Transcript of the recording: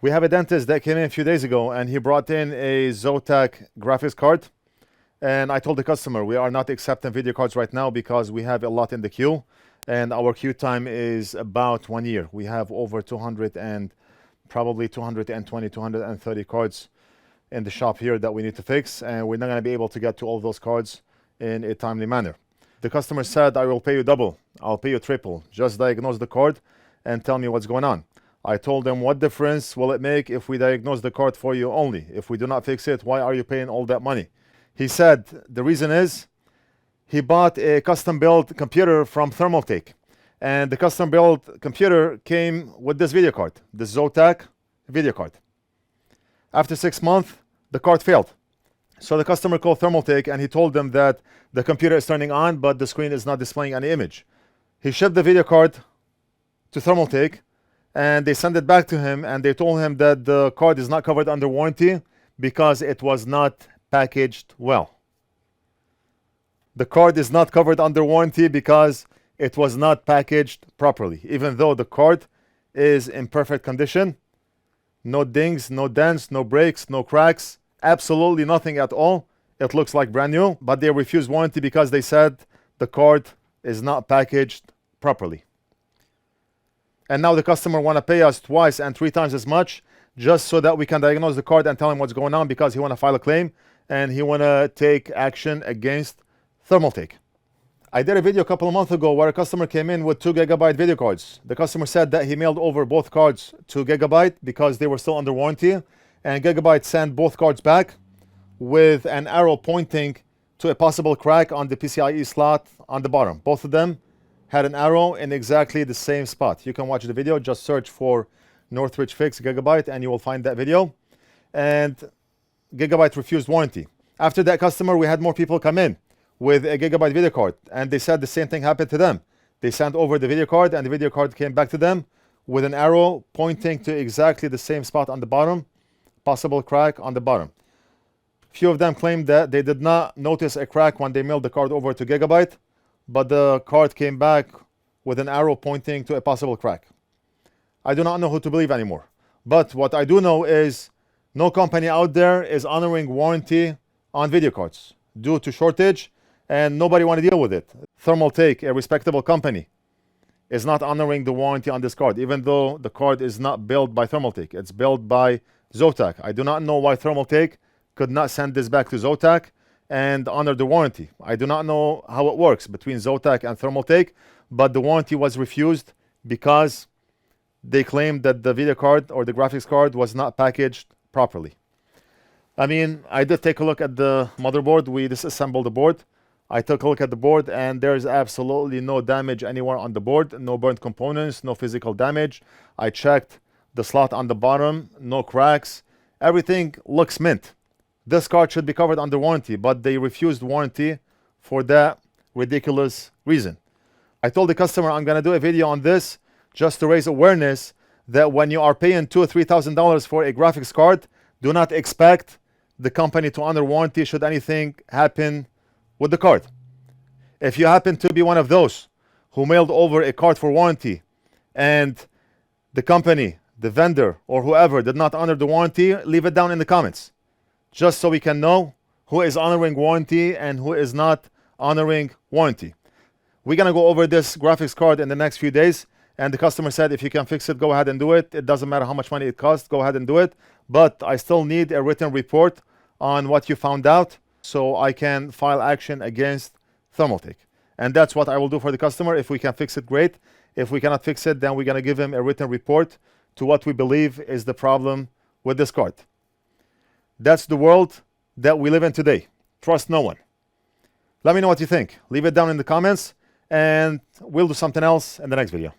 We have a dentist that came in a few days ago and he brought in a Zotac graphics card. And I told the customer we are not accepting video cards right now because we have a lot in the queue and our queue time is about 1 year. We have over 200 and probably 220, 230 cards in the shop here that we need to fix, and we're not going to be able to get to all of those cards in a timely manner. The customer said, I will pay you double, I'll pay you triple, just diagnose the card and tell me what's going on. I told them, what difference will it make if we diagnose the card for you only? If we do not fix it, why are you paying all that money? He said the reason is he bought a custom-built computer from Thermaltake, and the custom-built computer came with this video card, the Zotac video card. After 6 months, the card failed. So the customer called Thermaltake and he told them that the computer is turning on, but the screen is not displaying any image. He shipped the video card to Thermaltake and they sent it back to him and they told him that the card is not covered under warranty because it was not packaged well. The card is not covered under warranty because it was not packaged properly, even though the card is in perfect condition. No dings, no dents, no breaks, no cracks, absolutely nothing at all. It looks like brand new, but they refused warranty because they said the card is not packaged properly. And now the customer want to pay us twice and 3 times as much just so that we can diagnose the card and tell him what's going on, because he want to file a claim and he want to take action against Thermaltake. I did a video a couple of months ago where a customer came in with 2 GB video cards. The customer said that he mailed over both cards to Gigabyte because they were still under warranty, and Gigabyte sent both cards back with an arrow pointing to a possible crack on the PCIe slot on the bottom. Both of them had an arrow in exactly the same spot. You can watch the video, just search for NorthridgeFix Gigabyte and you will find that video. And Gigabyte refused warranty. After that customer, we had more people come in with a Gigabyte video card, and they said the same thing happened to them. They sent over the video card and the video card came back to them with an arrow pointing to exactly the same spot on the bottom, possible crack on the bottom. Few of them claimed that they did not notice a crack when they mailed the card over to Gigabyte, but the card came back with an arrow pointing to a possible crack. I do not know who to believe anymore. But what I do know is no company out there is honoring warranty on video cards due to shortage, and nobody want to deal with it. Thermaltake, a respectable company, is not honoring the warranty on this card, even though the card is not built by Thermaltake. It's built by Zotac. I do not know why Thermaltake could not send this back to Zotac and honor the warranty. I do not know how it works between Zotac and Thermaltake, but the warranty was refused because they claimed that the video card or the graphics card was not packaged properly. I mean, I did take a look at the motherboard. We disassembled the board. I took a look at the board and there's absolutely no damage anywhere on the board, no burnt components, no physical damage. I checked the slot on the bottom, no cracks. Everything looks mint. This card should be covered under warranty, but they refused warranty for that ridiculous reason. I told the customer I'm going to do a video on this just to raise awareness that when you are paying $2,000 or $3,000 for a graphics card, do not expect the company to honor warranty should anything happen with the card. If you happen to be one of those who mailed over a card for warranty and the company, the vendor, or whoever did not honor the warranty, leave it down in the comments, just so we can know who is honoring warranty and who is not honoring warranty. We're going to go over this graphics card in the next few days, and the customer said if you can fix it, go ahead and do it. It doesn't matter how much money it costs, go ahead and do it. But I still need a written report on what you found out so I can file action against Thermaltake. And that's what I will do for the customer. If we can fix it, great. If we cannot fix it, then we're going to give him a written report to what we believe is the problem with this card. That's the world that we live in today. Trust no one. Let me know what you think. Leave it down in the comments and we'll do something else in the next video.